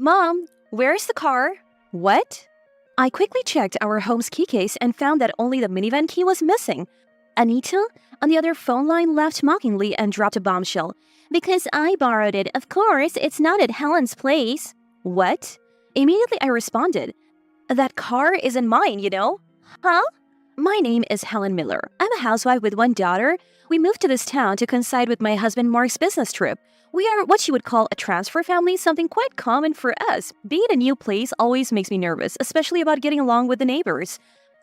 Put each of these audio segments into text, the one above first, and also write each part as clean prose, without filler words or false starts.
Mom, where's the car? What? I quickly checked our home's key case and found that only the minivan key was missing. Anita, on the other phone line, laughed mockingly and dropped a bombshell. Because I borrowed it, of course, it's not at Helen's place. What? Immediately I responded. That car isn't mine, you know? Huh? My name is Helen Miller. I'm a housewife with one daughter. We moved to this town to coincide with my husband Mark's business trip. We are what you would call a transfer family, something quite common for us. Being in a new place always makes me nervous, especially about getting along with the neighbors.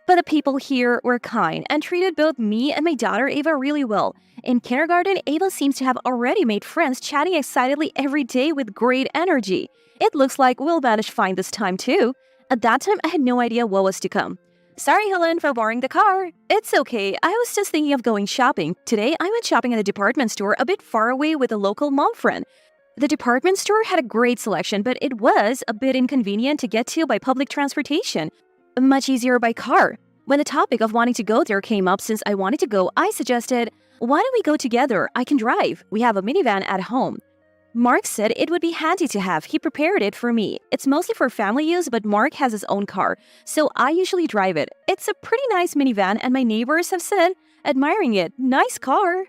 But the people here were kind and treated both me and my daughter Ava really well. In kindergarten, Ava seems to have already made friends, chatting excitedly every day with great energy. It looks like we'll manage fine this time too. At that time, I had no idea what was to come. Sorry, Helen, for borrowing the car. It's okay. I was just thinking of going shopping. Today, I went shopping at a department store a bit far away with a local mom friend. The department store had a great selection, but it was a bit inconvenient to get to by public transportation. Much easier by car. When the topic of wanting to go there came up since I wanted to go, I suggested, why don't we go together? I can drive. We have a minivan at home. Mark said it would be handy to have. He prepared it for me. It's mostly for family use, but Mark has his own car, so I usually drive it. It's a pretty nice minivan, and my neighbors have said, admiring it. Nice car.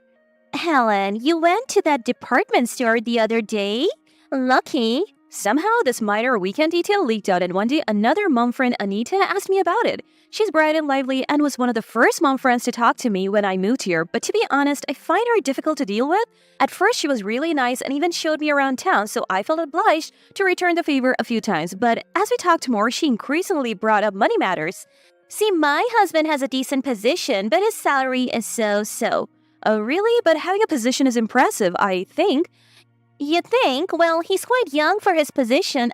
Helen, you went to that department store the other day? Lucky. Somehow, this minor weekend detail leaked out, and one day another mom friend, Anita, asked me about it. She's bright and lively and was one of the first mom friends to talk to me when I moved here, but to be honest, I find her difficult to deal with. At first, she was really nice and even showed me around town, so I felt obliged to return the favor a few times. But as we talked more, she increasingly brought up money matters. See, my husband has a decent position, but his salary is so-so. Oh, really? But having a position is impressive, I think. You think? Well, he's quite young for his position.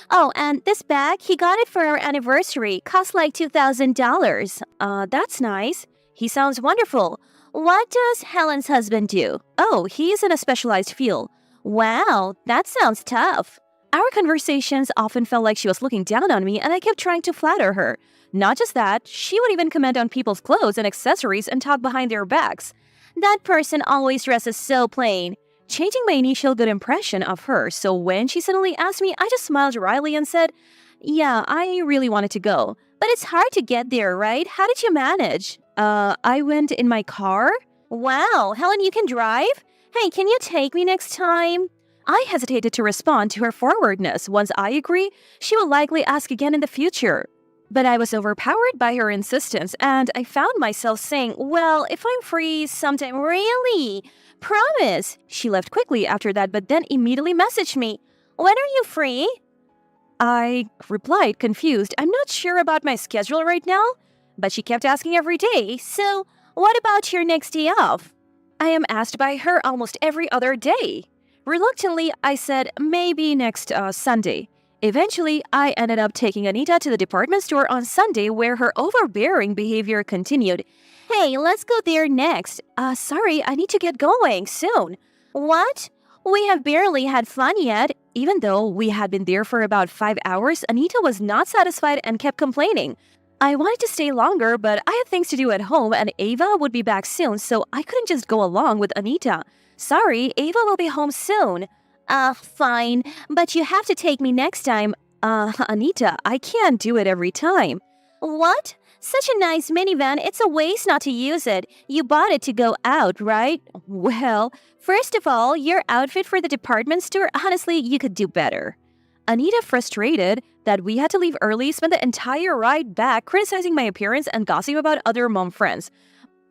Oh, and this bag, he got it for our anniversary. Cost like $2,000. That's nice. He sounds wonderful. What does Helen's husband do? Oh, he's in a specialized field. Wow, that sounds tough. Our conversations often felt like she was looking down on me, and I kept trying to flatter her. Not just that, she would even comment on people's clothes and accessories and talk behind their backs. That person always dresses so plain. Changing my initial good impression of her, so when she suddenly asked me, I just smiled wryly and said, yeah, I really wanted to go. But it's hard to get there, right? How did you manage? I went in my car. Wow, Helen, you can drive? Hey, can you take me next time? I hesitated to respond to her forwardness. Once I agree, she will likely ask again in the future. But I was overpowered by her insistence, and I found myself saying, well, if I'm free sometime, really? Promise. She left quickly after that, but then immediately messaged me. When are you free? I replied, confused. I'm not sure about my schedule right now, but she kept asking every day. So, what about your next day off? I am asked by her almost every other day. Reluctantly, I said, maybe next Sunday. Eventually, I ended up taking Anita to the department store on Sunday, where her overbearing behavior continued. Hey, let's go there next. Sorry, I need to get going soon. What? We have barely had fun yet. Even though we had been there for about 5 hours, Anita was not satisfied and kept complaining. I wanted to stay longer, but I had things to do at home and Ava would be back soon, so I couldn't just go along with Anita. Sorry, Ava will be home soon. Fine, but you have to take me next time. Anita, I can't do it every time. What? Such a nice minivan, it's a waste not to use it. You bought it to go out, right? Well, first of all, your outfit for the department store, honestly, you could do better. Anita, frustrated that we had to leave early, spent the entire ride back criticizing my appearance and gossiping about other mom friends.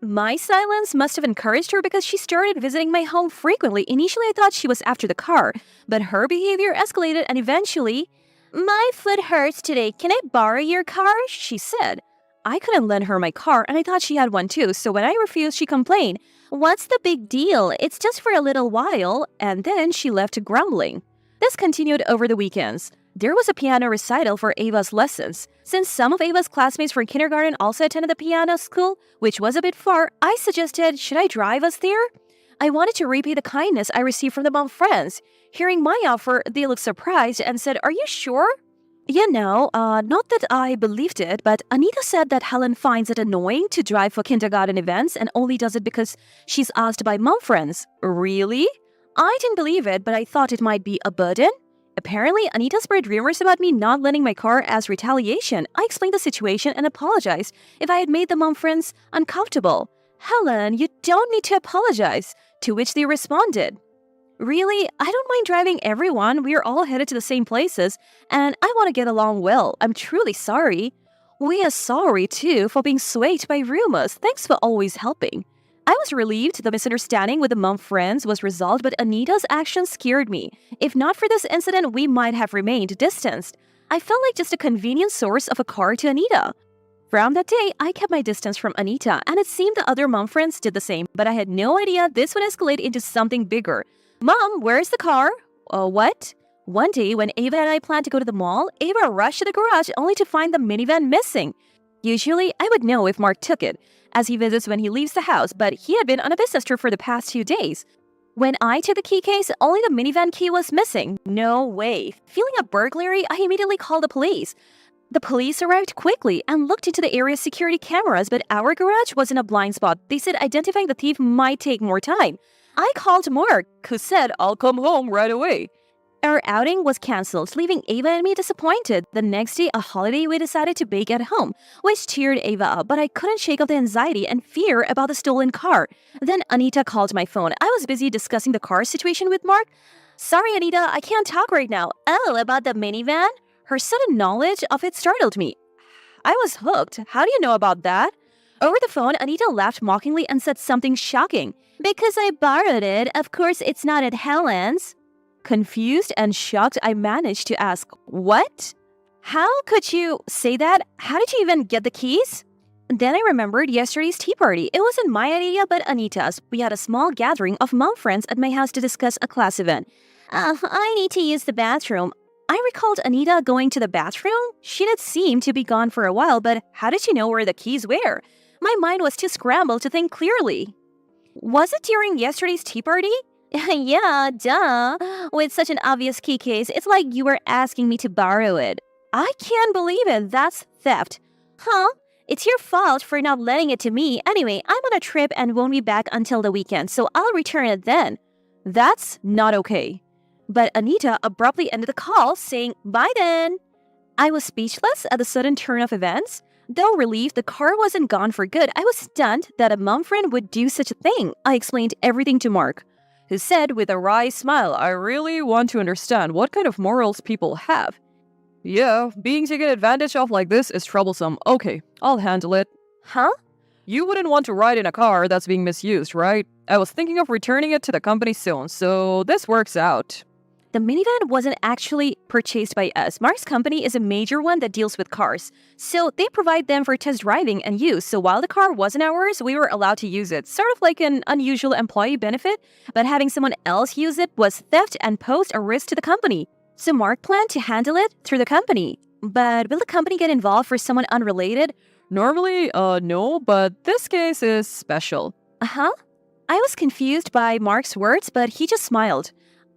My silence must have encouraged her because she started visiting my home frequently. Initially, I thought she was after the car, but her behavior escalated and eventually, my foot hurts today. Can I borrow your car? She said. I couldn't lend her my car, and I thought she had one too, so when I refused, she complained. What's the big deal? It's just for a little while, and then she left grumbling. This continued over the weekends. There was a piano recital for Ava's lessons. Since some of Ava's classmates from kindergarten also attended the piano school, which was a bit far, I suggested, should I drive us there? I wanted to repay the kindness I received from the mom friends. Hearing my offer, they looked surprised and said, are you sure? Not that I believed it, but Anita said that Helen finds it annoying to drive for kindergarten events and only does it because she's asked by mom friends. Really? I didn't believe it, but I thought it might be a burden. Apparently, Anita spread rumors about me not lending my car as retaliation. I explained the situation and apologized if I had made the mom friends uncomfortable. Helen, you don't need to apologize. To which they responded, really, I don't mind driving everyone. We are all headed to the same places, and I want to get along well. I'm truly sorry. We are sorry, too, for being swayed by rumors. Thanks for always helping. I was relieved the misunderstanding with the mom friends was resolved, but Anita's actions scared me. If not for this incident, we might have remained distanced. I felt like just a convenient source of a car to Anita. From that day, I kept my distance from Anita, and it seemed the other mom friends did the same, but I had no idea this would escalate into something bigger. Mom, where's the car? What? One day, when Ava and I planned to go to the mall, Ava rushed to the garage only to find the minivan missing. Usually, I would know if Mark took it, as he visits when he leaves the house, but he had been on a business trip for the past 2 days. When I took the key case, only the minivan key was missing. No way. Feeling a burglary, I immediately called the police. The police arrived quickly and looked into the area's security cameras, but our garage was in a blind spot. They said identifying the thief might take more time. I called Mark, who said, I'll come home right away. Our outing was cancelled, leaving Ava and me disappointed. The next day, a holiday, we decided to bake at home, which cheered Ava up, but I couldn't shake off the anxiety and fear about the stolen car. Then Anita called my phone. I was busy discussing the car situation with Mark. Sorry, Anita, I can't talk right now. Oh, about the minivan? Her sudden knowledge of it startled me. I was hooked. How do you know about that? Over the phone, Anita laughed mockingly and said something shocking. Because I borrowed it. Of course, it's not at Helen's. Confused and shocked, I managed to ask, what? How could you say that? How did you even get the keys? Then I remembered yesterday's tea party. It wasn't my idea, but Anita's. We had a small gathering of mom friends at my house to discuss a class event. I need to use the bathroom. I recalled Anita going to the bathroom. She did seem to be gone for a while, but how did she know where the keys were? My mind was too scrambled to think clearly. Was it during yesterday's tea party? Yeah, duh. With such an obvious key case, it's like you were asking me to borrow it. I can't believe it. That's theft. Huh? It's your fault for not lending it to me. Anyway, I'm on a trip and won't be back until the weekend, so I'll return it then. That's not okay. But Anita abruptly ended the call, saying, bye then. I was speechless at the sudden turn of events. Though relieved the car wasn't gone for good, I was stunned that a mom friend would do such a thing. I explained everything to Mark, who said with a wry smile, I really want to understand what kind of morals people have. Yeah, being taken advantage of like this is troublesome. Okay, I'll handle it. Huh? You wouldn't want to ride in a car that's being misused, right? I was thinking of returning it to the company soon, so this works out. The minivan wasn't actually purchased by us. Mark's company is a major one that deals with cars, so they provide them for test driving and use. So while the car wasn't ours, we were allowed to use it, sort of like an unusual employee benefit, but having someone else use it was theft and posed a risk to the company. So Mark planned to handle it through the company. But will the company get involved for someone unrelated? Normally, no, but this case is special. Uh-huh. I was confused by Mark's words, but he just smiled.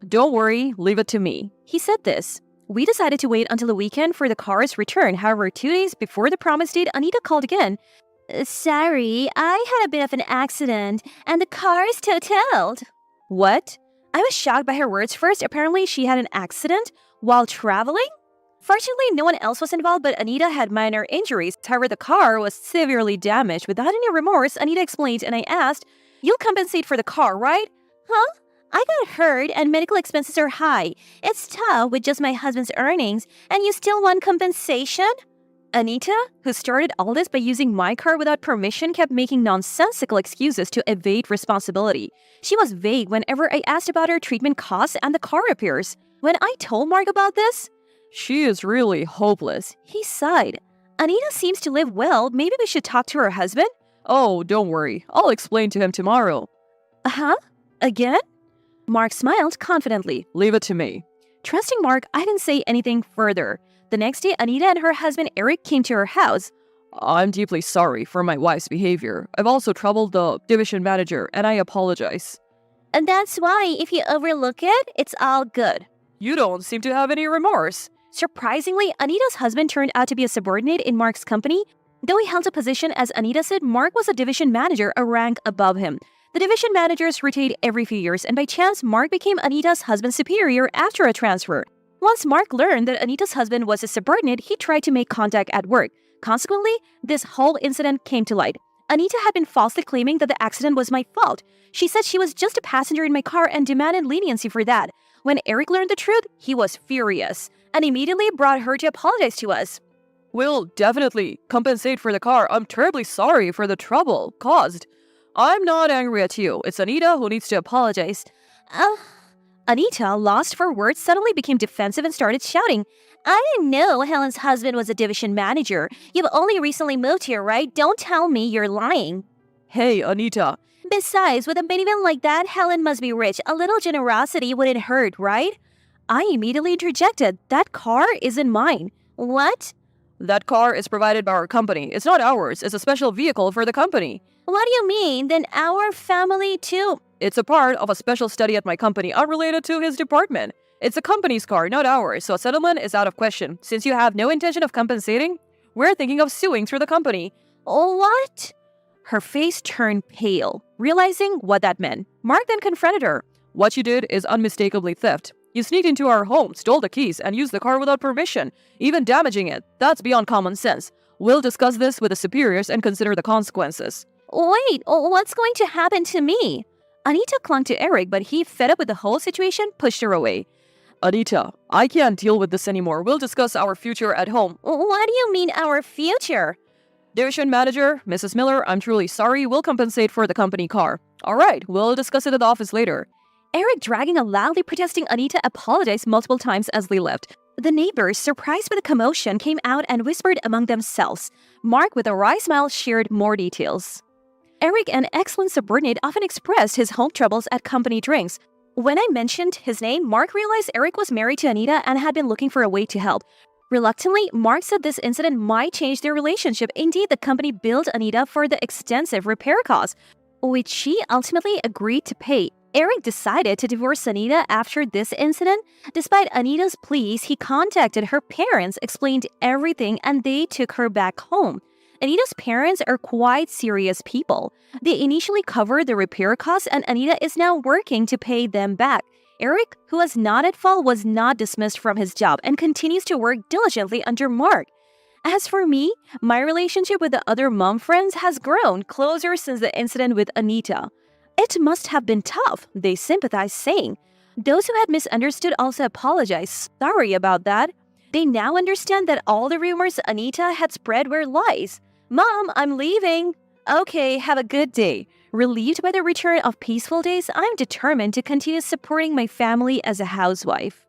Don't worry, leave it to me. He said this. We decided to wait until the weekend for the car's return. However, 2 days before the promised date, Anita called again. Sorry, I had a bit of an accident, and the car is totaled. What? I was shocked by her words first. Apparently, she had an accident while traveling? Fortunately, no one else was involved, but Anita had minor injuries. However, the car was severely damaged. Without any remorse, Anita explained, and I asked, you'll compensate for the car, right? Huh? I got hurt and medical expenses are high. It's tough with just my husband's earnings, and you still want compensation? Anita, who started all this by using my car without permission, kept making nonsensical excuses to evade responsibility. She was vague whenever I asked about her treatment costs and the car repairs. When I told Mark about this, she is really hopeless. He sighed. Anita seems to live well. Maybe we should talk to her husband? Oh, don't worry. I'll explain to him tomorrow. Uh-huh? Again? Mark smiled confidently. Leave it to me. Trusting Mark, I didn't say anything further. The next day, Anita and her husband Eric came to her house. I'm deeply sorry for my wife's behavior. I've also troubled the division manager, and I apologize. And that's why, if you overlook it, it's all good. You don't seem to have any remorse. Surprisingly, Anita's husband turned out to be a subordinate in Mark's company. Though he held a position as Anita said, Mark was a division manager, a rank above him. The division managers rotate every few years, and by chance, Mark became Anita's husband's superior after a transfer. Once Mark learned that Anita's husband was a subordinate, he tried to make contact at work. Consequently, this whole incident came to light. Anita had been falsely claiming that the accident was my fault. She said she was just a passenger in my car and demanded leniency for that. When Eric learned the truth, he was furious and immediately brought her to apologize to us. We'll definitely compensate for the car. I'm terribly sorry for the trouble caused. I'm not angry at you. It's Anita who needs to apologize. Anita, lost for words, suddenly became defensive and started shouting, I didn't know Helen's husband was a division manager. You've only recently moved here, right? Don't tell me you're lying. Hey, Anita. Besides, with a minivan like that, Helen must be rich. A little generosity wouldn't hurt, right? I immediately interjected, that car isn't mine. What? That car is provided by our company. It's not ours. It's a special vehicle for the company. What do you mean? Then our family too? It's a part of a special study at my company unrelated to his department. It's the company's car, not ours, so a settlement is out of question. Since you have no intention of compensating, we're thinking of suing through the company. What? Her face turned pale, realizing what that meant. Mark then confronted her. What you did is unmistakably theft. You sneaked into our home, stole the keys, and used the car without permission, even damaging it. That's beyond common sense. We'll discuss this with the superiors and consider the consequences. Wait, what's going to happen to me? Anita clung to Eric, but he, fed up with the whole situation, pushed her away. Anita, I can't deal with this anymore. We'll discuss our future at home. What do you mean, our future? Division manager, Mrs. Miller, I'm truly sorry. We'll compensate for the company car. All right, we'll discuss it at the office later. Eric, dragging and loudly protesting Anita, apologized multiple times as they left. The neighbors, surprised by the commotion, came out and whispered among themselves. Mark, with a wry smile, shared more details. Eric, an excellent subordinate, often expressed his home troubles at company drinks. When I mentioned his name, Mark realized Eric was married to Anita and had been looking for a way to help. Reluctantly, Mark said this incident might change their relationship. Indeed, the company billed Anita for the extensive repair costs, which she ultimately agreed to pay. Eric decided to divorce Anita after this incident. Despite Anita's pleas, he contacted her parents, explained everything, and they took her back home. Anita's parents are quite serious people. They initially covered the repair costs, and Anita is now working to pay them back. Eric, who was not at fault, was not dismissed from his job and continues to work diligently under Mark. As for me, my relationship with the other mom friends has grown closer since the incident with Anita. It must have been tough, they sympathized, saying. Those who had misunderstood also apologized. Sorry about that. They now understand that all the rumors Anita had spread were lies. Mom, I'm leaving. Okay, have a good day. Relieved by the return of peaceful days, I'm determined to continue supporting my family as a housewife.